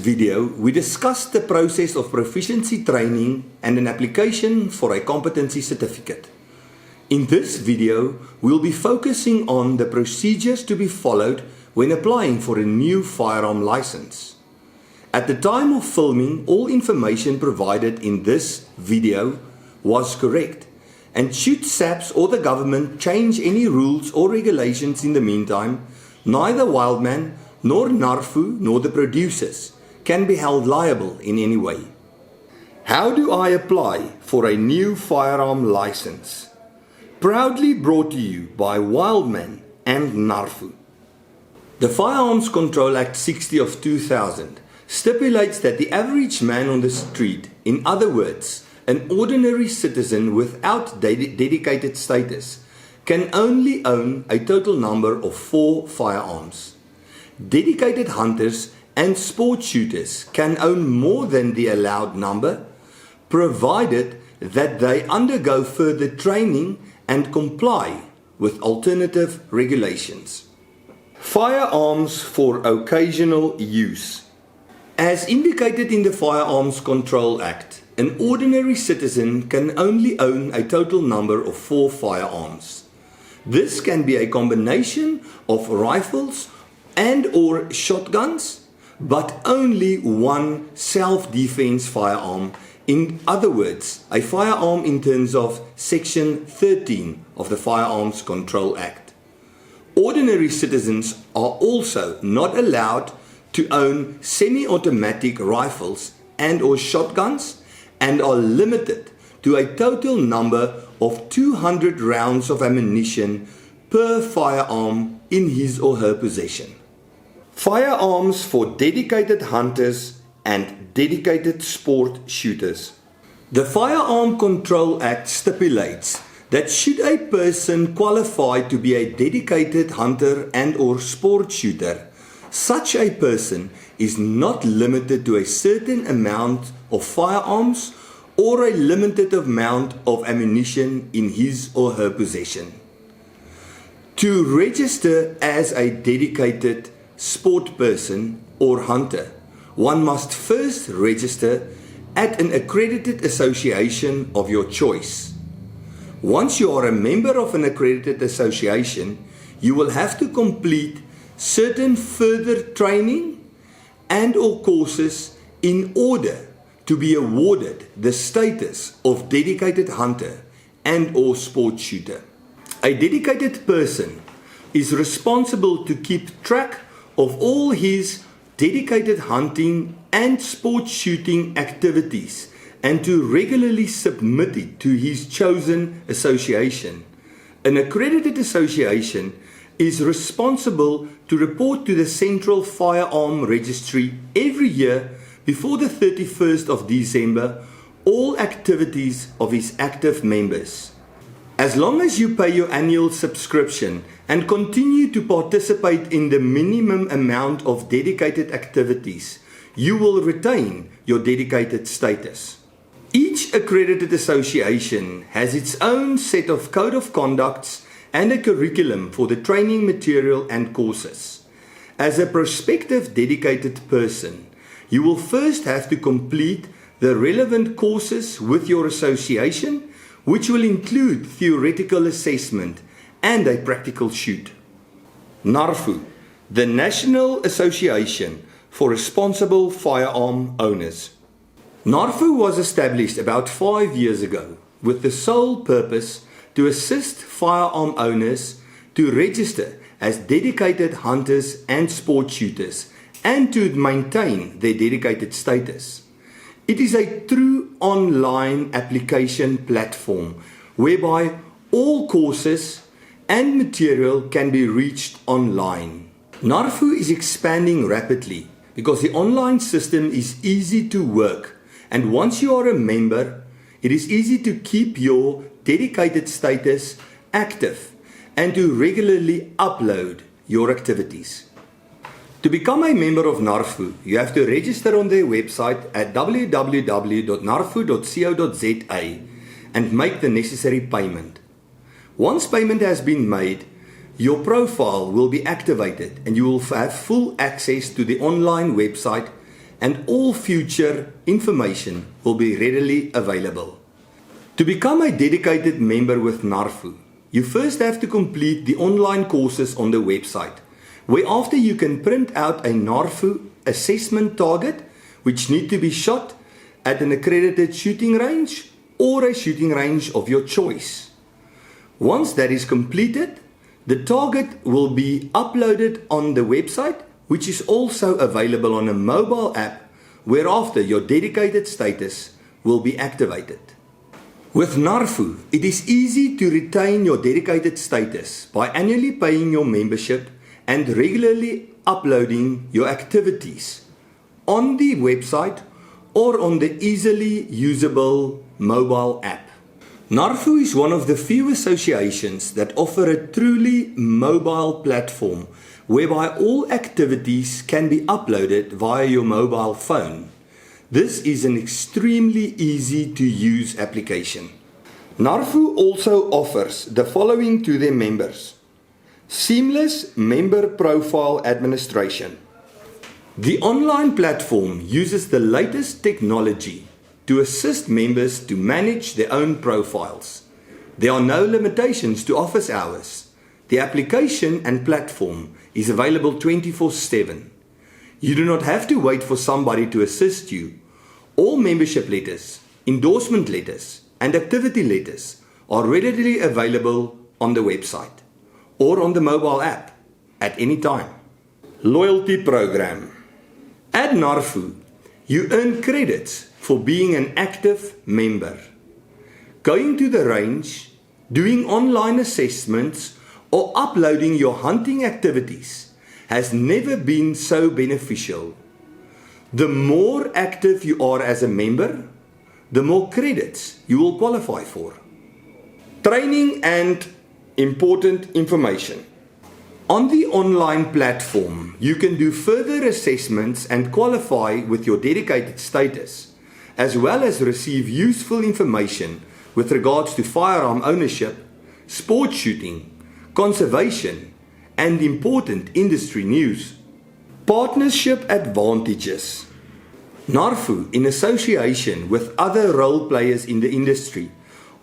video, we discussed the process of proficiency training and an application for a competency certificate. In this video, we'll be focusing on the procedures to be followed when applying for a new firearm license. At the time of filming, all information provided in this video was correct, and should SAPS or the government change any rules or regulations in the meantime, neither Wildland nor NARFU nor the producers can be held liable in any way. How do I apply for a new firearm license? Proudly brought to you by Wildland and NARFU. The Firearms Control Act 60 of 2000 stipulates that the average man on the street, in other words, an ordinary citizen without dedicated status, can only own a total number of 4 firearms. Dedicated hunters and sport shooters can own more than the allowed number, provided that they undergo further training and comply with alternative regulations. Firearms for occasional use. As indicated in the Firearms Control Act, an ordinary citizen can only own a total number of 4 firearms. This can be a combination of rifles and or shotguns, but only one self-defense firearm. In other words, a firearm in terms of Section 13 of the Firearms Control Act. Ordinary citizens are also not allowed to own semi-automatic rifles and or shotguns, and are limited to a total number of 200 rounds of ammunition per firearm in his or her possession. Firearms for dedicated hunters and dedicated sport shooters. The Firearm Control Act stipulates that should a person qualify to be a dedicated hunter and or sport shooter, such a person is not limited to a certain amount of firearms or a limited amount of ammunition in his or her possession. To register as a dedicated sport person or hunter, one must first register at an accredited association of your choice. Once you are a member of an accredited association, you will have to complete certain further training and or courses in order to be awarded the status of dedicated hunter and or sport shooter. A dedicated person is responsible to keep track of all his dedicated hunting and sport shooting activities and to regularly submit it to his chosen association. An accredited association is responsible to report to the Central Firearm Registry every year before the 31st of December all activities of his active members. As long as you pay your annual subscription and continue to participate in the minimum amount of dedicated activities, you will retain your dedicated status. Each accredited association has its own set of code of conducts and a curriculum for the training material and courses. As a prospective dedicated person, you will first have to complete the relevant courses with your association, which will include theoretical assessment and a practical shoot. NARFU, the National Association for Responsible Firearm Owners. NARFU was established about 5 years ago with the sole purpose to assist firearm owners to register as dedicated hunters and sport shooters and to maintain their dedicated status. It is a true online application platform whereby all courses and material can be reached online. NARFU is expanding rapidly because the online system is easy to work, and once you are a member, it is easy to keep your dedicated status active and to regularly upload your activities. To become a member of NARFU, you have to register on their website at www.narfu.co.za and make the necessary payment. Once payment has been made, your profile will be activated and you will have full access to the online website and all future information will be readily available. To become a dedicated member with NARFU, you first have to complete the online courses on the website, whereafter you can print out a NARFU assessment target which need to be shot at an accredited shooting range or a shooting range of your choice. Once that is completed, the target will be uploaded on the website, which is also available on a mobile app, whereafter your dedicated status will be activated. With NARFU, it is easy to retain your dedicated status by annually paying your membership and regularly uploading your activities on the website or on the easily usable mobile app. NARFU is one of the few associations that offer a truly mobile platform whereby all activities can be uploaded via your mobile phone. This is an extremely easy to use application. NARFU also offers the following to their members: seamless member profile administration. The online platform uses the latest technology to assist members to manage their own profiles. There are no limitations to office hours. The application and platform is available 24/7. You do not have to wait for somebody to assist you. All membership letters, endorsement letters, and activity letters are readily available on the website or on the mobile app at any time. Loyalty program. At NARFU, you earn credits for being an active member. Going to the range, doing online assessments, or uploading your hunting activities has never been so beneficial. The more active you are as a member, the more credits you will qualify for. Training and important information. On the online platform, you can do further assessments and qualify with your dedicated status, as well as receive useful information with regards to firearm ownership, sport shooting, conservation, and important industry news. Partnership advantages. NARFU, in association with other role players in the industry,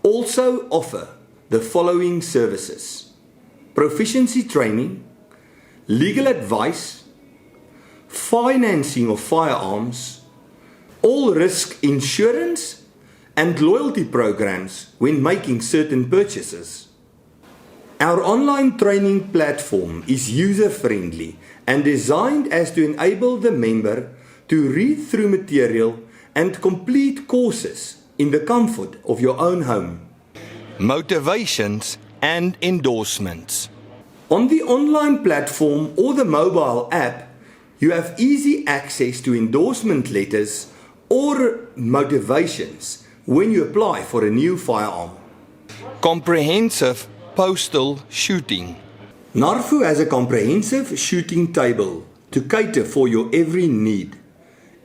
also offer the following services: proficiency training, legal advice, financing of firearms, all risk insurance, and loyalty programs when making certain purchases. Our online training platform is user-friendly and designed as to enable the member to read through material and complete courses in the comfort of your own home. Motivations and endorsements. On the online platform or the mobile app, you have easy access to endorsement letters or motivations when you apply for a new firearm. Comprehensive postal shooting. NARFU has a comprehensive shooting table to cater for your every need.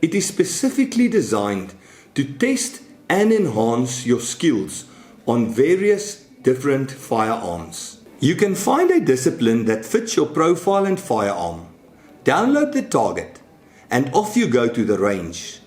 It is specifically designed to test and enhance your skills on various different firearms. You can find a discipline that fits your profile and firearm, download the target, and off you go to the range.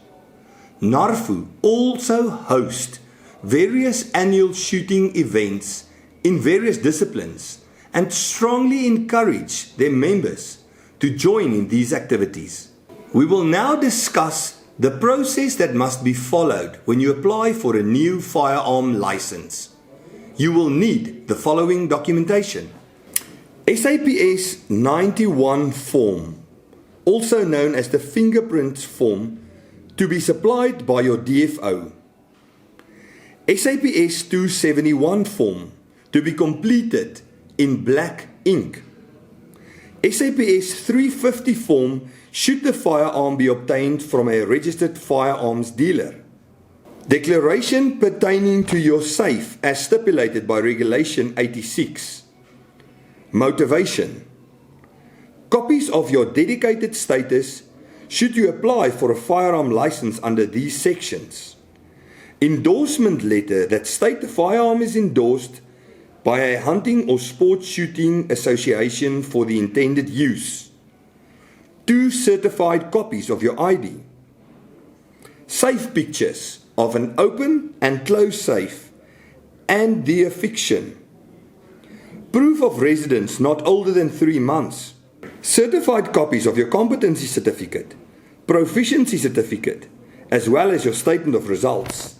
NARFU also hosts various annual shooting events in various disciplines and strongly encourage their members to join in these activities. We will now discuss the process that must be followed when you apply for a new firearm license. You will need the following documentation: SAPS 91 form, also known as the fingerprints form, to be supplied by your DFO. SAPS 271 form, to be completed in black ink. SAPS 350 form should the firearm be obtained from a registered firearms dealer. Declaration pertaining to your safe as stipulated by Regulation 86. Motivation. Copies of your dedicated status should you apply for a firearm license under these sections. Endorsement letter that state the firearm is endorsed by a hunting or sport shooting association for the intended use. 2 certified copies of your ID. safe pictures of an open and closed safe, and the eviction. Proof of residence not older than 3 months. Certified copies of your competency certificate, proficiency certificate, as well as your statement of results.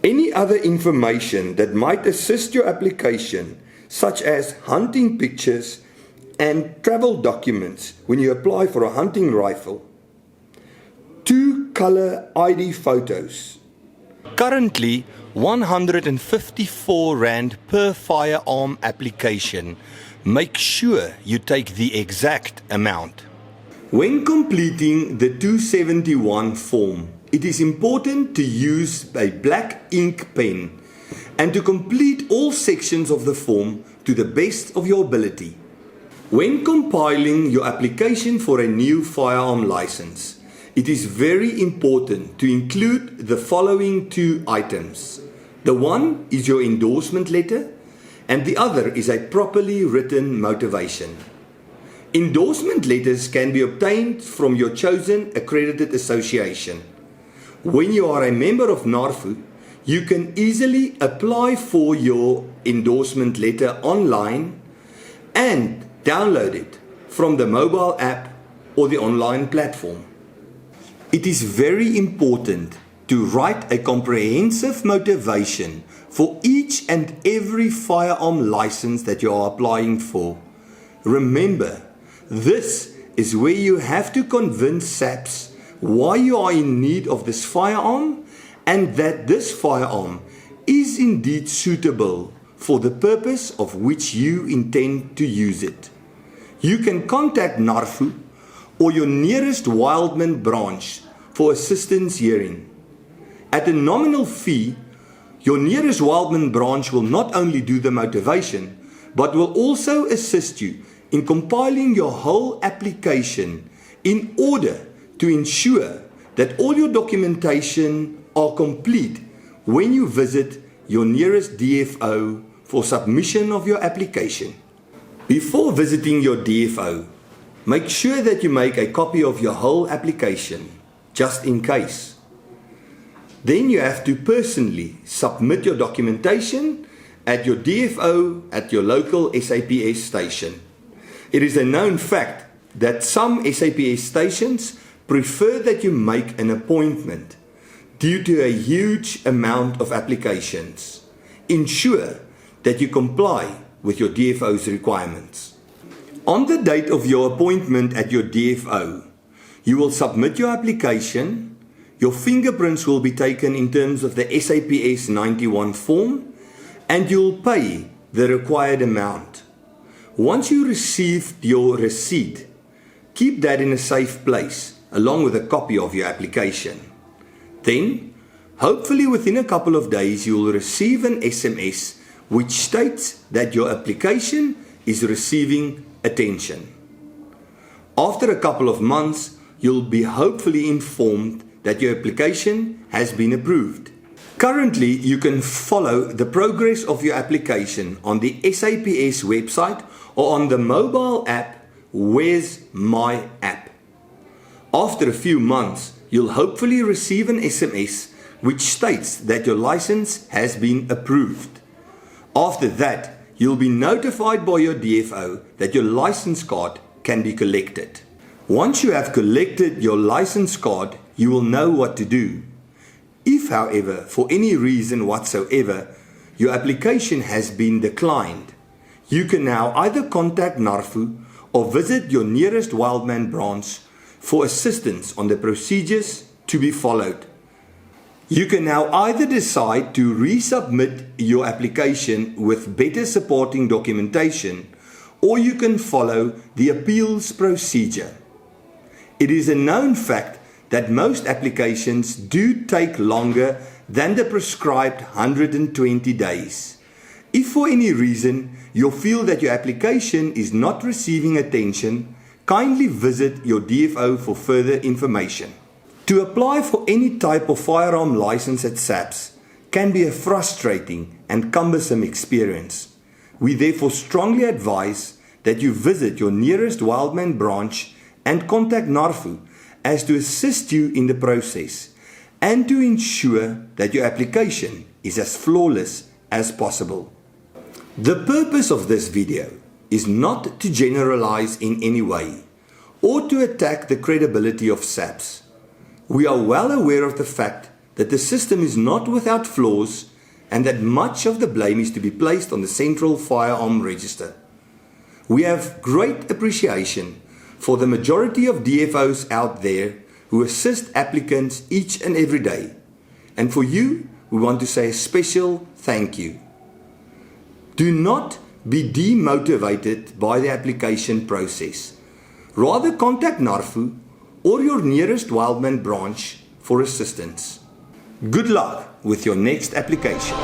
Any other information that might assist your application, such as hunting pictures and travel documents when you apply for a hunting rifle. 2 color ID photos. Currently, R154 per firearm application. Make sure you take the exact amount. When completing the 271 form, it is important to use a black ink pen and to complete all sections of the form to the best of your ability. When compiling your application for a new firearm license, it is very important to include the following 2 items. The one is your endorsement letter, and the other is a properly written motivation. Endorsement letters can be obtained from your chosen accredited association. When you are a member of NARFU, you can easily apply for your endorsement letter online and download it from the mobile app or the online platform. It is very important to write a comprehensive motivation for each and every firearm license that you are applying for. Remember, this is where you have to convince SAPS why you are in need of this firearm and that this firearm is indeed suitable for the purpose of which you intend to use it. You can contact NARFU or your nearest Wildland branch for assistance herein. At a nominal fee, your nearest Wildland branch will not only do the motivation, but will also assist you in compiling your whole application in order to ensure that all your documentation are complete when you visit your nearest DFO for submission of your application. Before visiting your DFO, make sure that you make a copy of your whole application, just in case. Then you have to personally submit your documentation at your DFO at your local SAPS station. It is a known fact that some SAPS stations prefer that you make an appointment due to a huge amount of applications. Ensure that you comply with your DFO's requirements. On the date of your appointment at your DFO, you will submit your application. Your fingerprints will be taken in terms of the SAPS 91 form, and you'll pay the required amount. Once you receive your receipt, keep that in a safe place along with a copy of your application. Then, hopefully within a couple of days, you will receive an SMS which states that your application is receiving attention. After a couple of months, you'll be hopefully informed that your application has been approved. Currently, you can follow the progress of your application on the SAPS website or on the mobile app, Where's My App. After a few months, you'll hopefully receive an SMS which states that your license has been approved. After that, you'll be notified by your DFO that your license card can be collected. Once you have collected your license card, you will know what to do. If, however, for any reason whatsoever, your application has been declined, you can now either contact NARFU or visit your nearest Wildland branch for assistance on the procedures to be followed. You can now either decide to resubmit your application with better supporting documentation, or you can follow the appeals procedure. It is a known fact that most applications do take longer than the prescribed 120 days. If for any reason you feel that your application is not receiving attention, kindly visit your DFO for further information. To apply for any type of firearm license at SAPS can be a frustrating and cumbersome experience. We therefore strongly advise that you visit your nearest Wildland branch and contact NARFU as to assist you in the process, and to ensure that your application is as flawless as possible. The purpose of this video is not to generalize in any way or to attack the credibility of SAPS. We are well aware of the fact that the system is not without flaws and that much of the blame is to be placed on the Central Firearm Register. We have great appreciation for the majority of DFOs out there who assist applicants each and every day. And for you, we want to say a special thank you. Do not be demotivated by the application process. Rather contact NARFU or your nearest Wildland branch for assistance. Good luck with your next application.